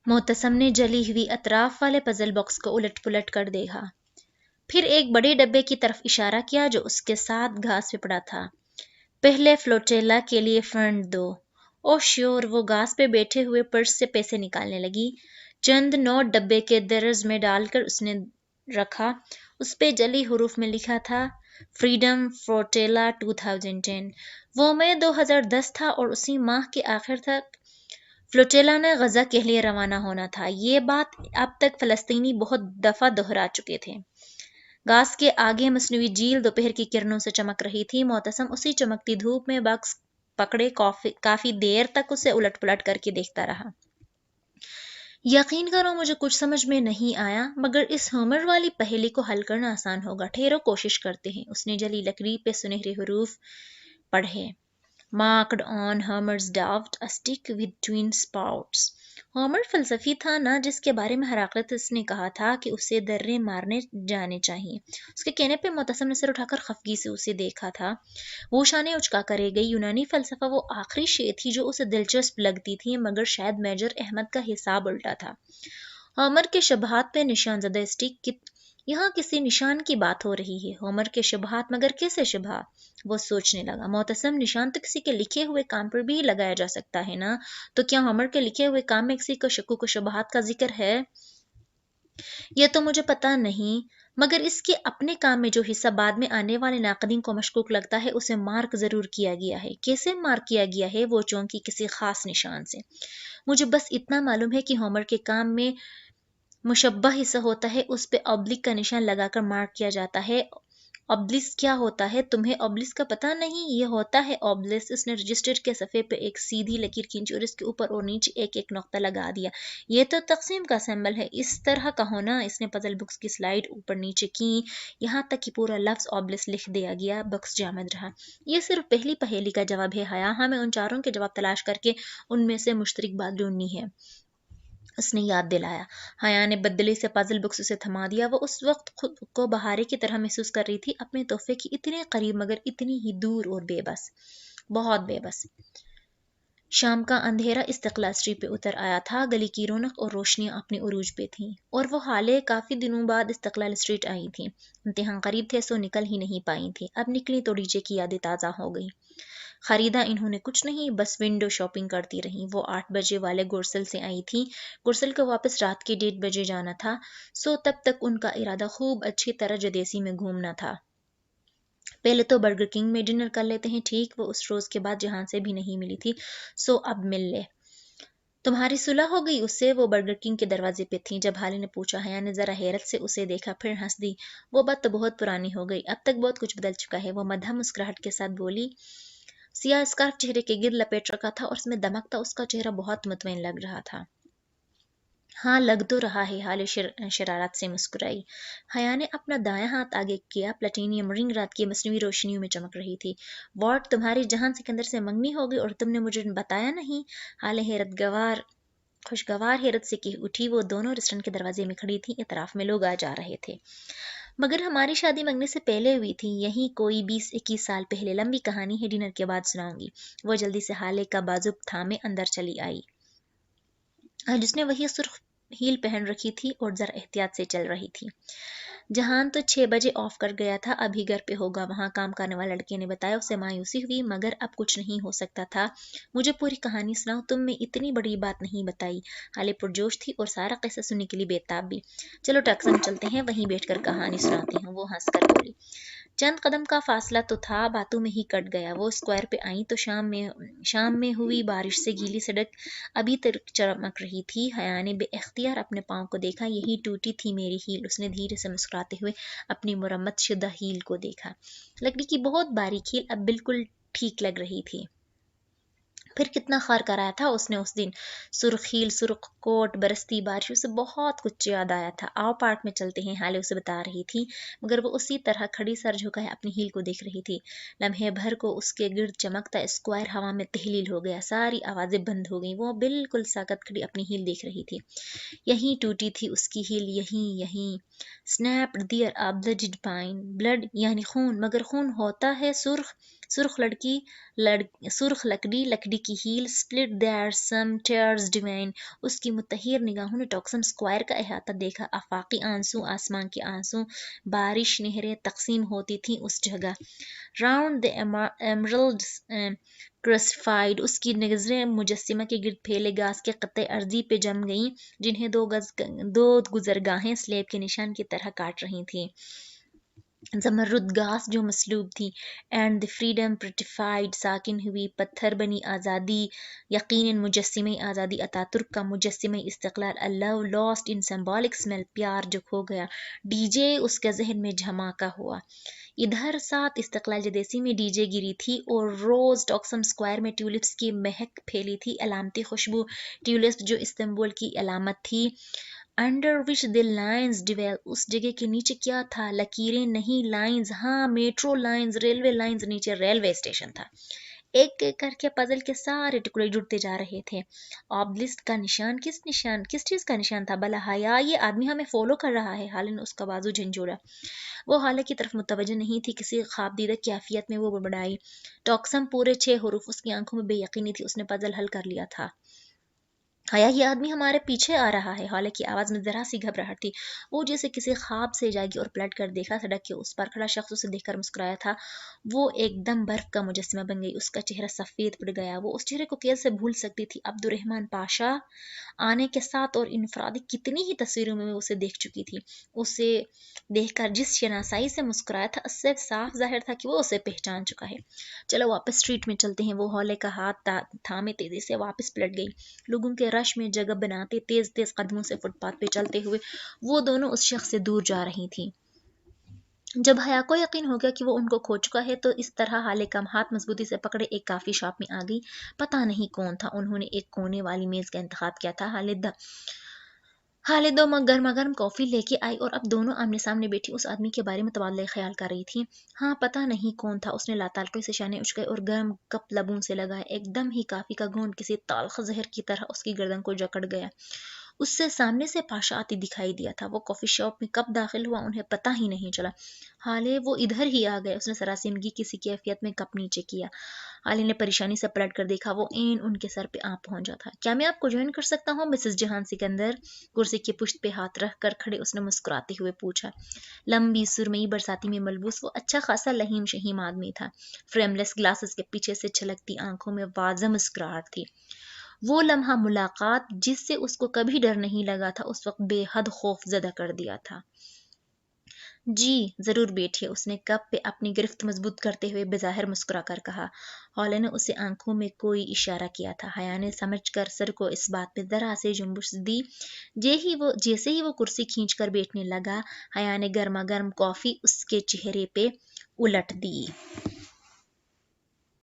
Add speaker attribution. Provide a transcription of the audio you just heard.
Speaker 1: मोहतसम ने जली हुई अतराफ वाले पजल बॉक्स को उलट पुलट कर देखा, फिर एक बड़े डब्बे की तरफ इशारा किया जो उसके साथ घास पे पड़ा था। पहले फ्लोटेला के लिए फंड दो। ओ श्योर, वो घास पे बैठे हुए पर्स से पैसे निकालने लगी। चंद नोट डब्बे के दर्ज में डालकर उसने रखा। उस पे जली हरूफ में लिखा था, फ्रीडम फ्लोटेला 2010। वो मई 2010 था और उसी माह के आखिर तक फ्लोटेला ने गजा के लिए रवाना होना था। ये बात अब तक फलस्तीनी बहुत दफा दोहरा चुके थे। घास के आगे मसनूई झील दोपहर की किरणों से चमक रही थी। मोहतसम उसी चमकती धूप में बक्स पकड़े काफी देर तक उसे उलट पुलट करके देखता रहा। यकीन करो, मुझे कुछ समझ में नहीं आया, मगर इस होमर वाली पहेली को हल करना आसान होगा। ठहरो, कोशिश करते हैं। उसने जली लकड़ी पे सुनहरे हरूफ पढ़े। Marked on Homer's doubt, a stick with twin spouts. Homer फलसफी था ना, जिसके बारे में हेराक्लितस ने कहा था कि उसे दर्रे मारने जाने चाहिए। उसके कहने पे मुतसम ने सिर उठाकर खफगी से उसे देखा था। वो शाने उचका करे गई। यूनानी फलसफा वो आखिरी शे थी जो उसे दिलचस्प लगती थी, मगर शायद मेजर अहमद का हिसाब उल्टा था। होमर के शबहात पे निशानज़दा स्टिक की यहाँ किसी निशान की बात हो रही है। होमर के शबहात, मगर कैसे शबहा? वो सोचने लगा। मोहतसम, निशान तो किसी के लिखे हुए काम पर भी लगाया जा सकता है ना, तो क्या होमर के लिखे हुए काम में किसी को शक्कू को शबहात का जिक्र है? यह तो मुझे पता नहीं, मगर इसके अपने काम में जो हिस्सा बाद में आने वाले नाक़दीन को मशकूक लगता है, उसे मार्क जरूर किया गया है। कैसे मार्क किया गया है? वो चौंकी किसी खास निशान से। मुझे बस इतना मालूम है कि होमर के काम में मुशब्बा हिस्सा होता है, उस पे ऑब्लिक का निशान लगाकर मार्क किया जाता है। ऑब्लिस क्या होता है? तुम्हें ऑब्लिस का पता नहीं? ये होता है ऑब्लिस। उसने रजिस्टर के सफ़े पे एक सीधी लकीर खींची और इसके ऊपर और नीचे एक एक नुक्ता लगा दिया। ये तो तकसीम का सिंबल है। इस तरह का होना। इसने पजल बुक्स की स्लाइड ऊपर नीचे की, यहाँ तक कि पूरा लफ्ज़ ऑब्लिस लिख दिया गया। बक्स जामद रहा। ये सिर्फ पहली पहेली का जवाब है हया। हमें उन चारों के जवाब तलाश करके उनमें से मुश्तरक बात ढूंढनी है, उसने याद दिलाया। हया ने बदले से पजल बुक्स उसे थमा दिया। वो उस वक्त खुद को बहारे की तरह महसूस कर रही थी, अपने तोहफे की इतने करीब मगर इतनी ही दूर और बेबस, बहुत बेबस। शाम का अंधेरा इस्तकलाल स्ट्रीट पे उतर आया था। गली की रौनक और रोशनियां अपने उरूज पे थीं, और वो हाले काफ़ी दिनों बाद इस्तकलाल स्ट्रीट आई थी। इम्तिहान करीब थे, सो निकल ही नहीं पाई थी। अब निकली तो डीजे की यादें ताज़ा हो गई। खरीदा इन्होंने कुछ नहीं, बस विंडो शॉपिंग करती रही। वो 8 बजे वाले गुरसल से आई थी। गुरसल को वापस रात के 1:30 बजे जाना था, सो तब तक उनका इरादा खूब अच्छी तरह जदेसी में घूमना था। पहले तो बर्गर किंग में डिनर कर लेते हैं। ठीक, वो उस रोज के बाद जहां से भी नहीं मिली थी, सो अब मिल ले। तुम्हारी सुलह हो गई उससे? वो बर्गर किंग के दरवाजे पे थी जब हाली ने पूछा। हया ने जरा हैरत से उसे देखा, फिर हंस दी। वो बात तो बहुत पुरानी हो गई, अब तक बहुत कुछ बदल चुका है। वो मध्यम मुस्कुराहट के साथ बोली। सियाह स्कार्फ चेहरे के गिर्द लपेट रखा था और उसमें दमक था। उसका चेहरा बहुत मुतमईन लग रहा था। हाँ, लग तो रहा है। हाले शरारत से मुस्कुराई। हया ने अपना दायां हाथ आगे किया। प्लेटिनियम रिंग रात की मसनूई रोशनियों में चमक रही थी। वॉट, तुम्हारी जहान सिकंदर से मंगनी हो गई और तुमने मुझे बताया नहीं? हाले खुशगवार हैरत से की उठी। वो दोनों रेस्टोरेंट के दरवाजे में खड़ी थी। इतराफ में लोग आ जा रहे थे। मगर हमारी शादी मंगने से पहले हुई थी, यही कोई 20-21 साल पहले। लंबी कहानी है, डिनर के बाद सुनाऊंगी। वो जल्दी से हाले का बाजू थामे अंदर चली आई, जिसने वही सुर्ख हील पहन रखी थी और जरा एहतियात से चल रही थी। जहान तो 6 बजे ऑफ कर गया था, अभी घर पे होगा। वहाँ काम करने वाले लड़के ने बताया। उसे मायूसी हुई, मगर अब कुछ नहीं हो सकता था। मुझे पूरी कहानी सुनाओ, तुमने इतनी बड़ी बात नहीं बताई। हाले पुरजोश थी और सारा किस्सा सुनने के लिए बेताब भी। चलो टैक्सन चलते हैं, वहीं बैठकर कहानी सुनाते हैं, वो हंसकर बोली। चंद कदम का फासला तो था, बातों में ही कट गया। वो स्क्वायर पे आई तो शाम में हुई बारिश से गीली सड़क अभी तक चमक रही थी। हया ने बेख्तियार अपने पाँव को देखा। यही टूटी थी मेरी हील। उसने धीरे से मुस्कुराते हुए अपनी मुरम्मत शुदा हील को देखा। लकड़ी की बहुत बारीक हील अब बिल्कुल ठीक लग रही थी। फिर कितना खार कराया था उसने उस दिन। सुर्ख हील, सुर्ख कोट, बरसती बारिशों से बहुत कुछ याद आया था। आओ पार्क में चलते हैं, हाले उसे बता रही थी, मगर वो उसी तरह खड़ी सर झुकाए अपनी हील को देख रही थी। लम्हे भर को उसके गिर्द चमकता स्क्वायर हवा में तहलील हो गया। सारी आवाजें बंद हो गईं। वो बिल्कुल साकत खड़ी अपनी हील देख रही थी। यहीं टूटी थी उसकी हील, यहीं। Snapped there a blooded pine. Blood यानी खून, मगर खून होता है सुर्ख। سرخ لکڑی کی heel split there some tears divine. اس کی متحیر نگاہوں نے ٹاکسم اسکوائر کا احاطہ دیکھا، آفاقی آنسو، آسمان کے آنسو، بارش نہریں تقسیم ہوتی تھیں اس جگہ. Round the emeralds crucified. اس کی نظریں مجسمہ کے گرد پھیلے گاز کے قطعے ارضی پہ جم گئیں جنہیں دو گزرگاہیں سلیب کے نشان کی طرح کاٹ رہی تھیں. زمرد گھاس جو مصلوب تھی. And the freedom petrified. ساکن ہوئی پتھر بنی آزادی. یقیناً مجسمہ آزادی اتاترک کا مجسمہ استقلال. A love lost in symbolic smell. پیار جو کھو گیا. ڈی جے اس کے ذہن میں جھماکا ہوا. ادھر ساتھ استقلال جدیسی میں ڈی جے گری تھی اور روز ٹاکسم اسکوائر میں ٹیولپس کی مہک پھیلی تھی، علامتی خوشبو. ٹیولپس جو استنبول کی علامت تھی. Under which the lines dwell. اس جگہ کے نیچے کیا تھا؟ لکیریں نہیں، لائنز. ہاں، میٹرو لائنز، ریلوے لائنز. نیچے ریلوے اسٹیشن تھا. ایک ایک کر کے پزل کے سارے ٹکڑے جڑتے جا رہے تھے. آبلسٹ کا نشان کس چیز کا نشان تھا؟ بلا حیا، یہ آدمی ہمیں فالو کر رہا ہے. ہالے نے اس کا بازو جھنجھوڑا. وہ حالے کی طرف متوجہ نہیں تھی. کسی خواب دیدہ کیفیت میں وہ بڑبڑائی. ٹاکسم پورے 6 حروف. اس کی آنکھوں میں بے یقینی تھی. اس نے پزل حل کر لیا تھا. حیا، یہ آدمی ہمارے پیچھے آ رہا ہے. حالے کی آواز میں ذرا سی گھبراہٹ تھی. وہ جیسے کسی خواب سے جاگی اور پلٹ کر دیکھا. سڑک کے اس پر کھڑا شخص اسے دیکھ کر مسکرایا تھا. وہ ایک دم برف کا مجسمہ بن گئی. اس کا چہرہ سفید پڑ گیا. وہ اس چہرے کو کیسے بھول سکتی تھی؟ عبد الرحمن پاشا آنے کے ساتھ اور انفرادی کتنی ہی تصویروں میں اسے دیکھ چکی تھی. اسے دیکھ کر جس شناسائی سے مسکرایا تھا، اس سے صاف ظاہر تھا کہ وہ اسے پہچان چکا ہے. چلو واپس اسٹریٹ میں چلتے ہیں. وہ حولے کا ہاتھ تھامے تیزی سے واپس پلٹ گئی. لوگوں کے رش میں جگہ بناتے تیز تیز قدموں سے فٹ پاتھ پہ چلتے ہوئے وہ دونوں اس شخص سے دور جا رہی تھیں. جب حیا کو یقین ہو گیا کہ وہ ان کو کھو چکا ہے تو اس طرح حالے کا ہاتھ مضبوطی سے پکڑے ایک کافی شاپ میں آ گئی. پتہ نہیں کون تھا. انہوں نے ایک کونے والی میز کا انتخاب کیا تھا. حالے 2 مگ گرما گرم کافی لے کے آئی اور اب دونوں آمنے سامنے بیٹھی اس آدمی کے بارے میں تبادلہ خیال کر رہی تھی. ہاں، پتہ نہیں کون تھا. اس نے لاتعلقی سے شانے اچکے اور گرم کپ لبوں سے لگائے. ایک دم ہی کافی کا گھونٹ کسی تالخ زہر کی طرح اس کی گردن کو جکڑ گیا. اس سے سامنے سے پاشا آتی دکھائی دیا تھا. وہ کافی شاپ میں کب داخل ہوا انہیں پتہ ہی نہیں چلا. حالے وہ ادھر ہی آ گئے. اس نے سراسیمگی کسی کیفیت میں کپ نیچے کیا. حالے نے پریشانی سے پلٹ کر دیکھا. وہ عین ان کے سر پہ آ پہنچا تھا. کیا میں آپ کو جوائن کر سکتا ہوں مسز جہان سکندر؟ کرسی کی پشت پہ ہاتھ رکھ کر کھڑے اس نے مسکراتے ہوئے پوچھا. لمبی سرمئی برساتی میں ملبوس وہ اچھا خاصا لہیم شہیم آدمی تھا. فریم لیس گلاسز کے پیچھے سے چھلکتی آنکھوں میں واضح مسکراہٹ تھی. وہ لمحہ ملاقات جس سے اس کو کبھی ڈر نہیں لگا تھا اس وقت بے حد خوف زدہ کر دیا تھا. جی ضرور بیٹھیے. اس نے کپ پہ اپنی گرفت مضبوط کرتے ہوئے بظاہر مسکرا کر کہا. حولے نے اسے آنکھوں میں کوئی اشارہ کیا تھا. حیا نے سمجھ کر سر کو اس بات پہ ذرا سے جنبش دی. جیسے ہی وہ کرسی کھینچ کر بیٹھنے لگا حیا نے گرما گرم کافی اس کے چہرے پہ الٹ دی.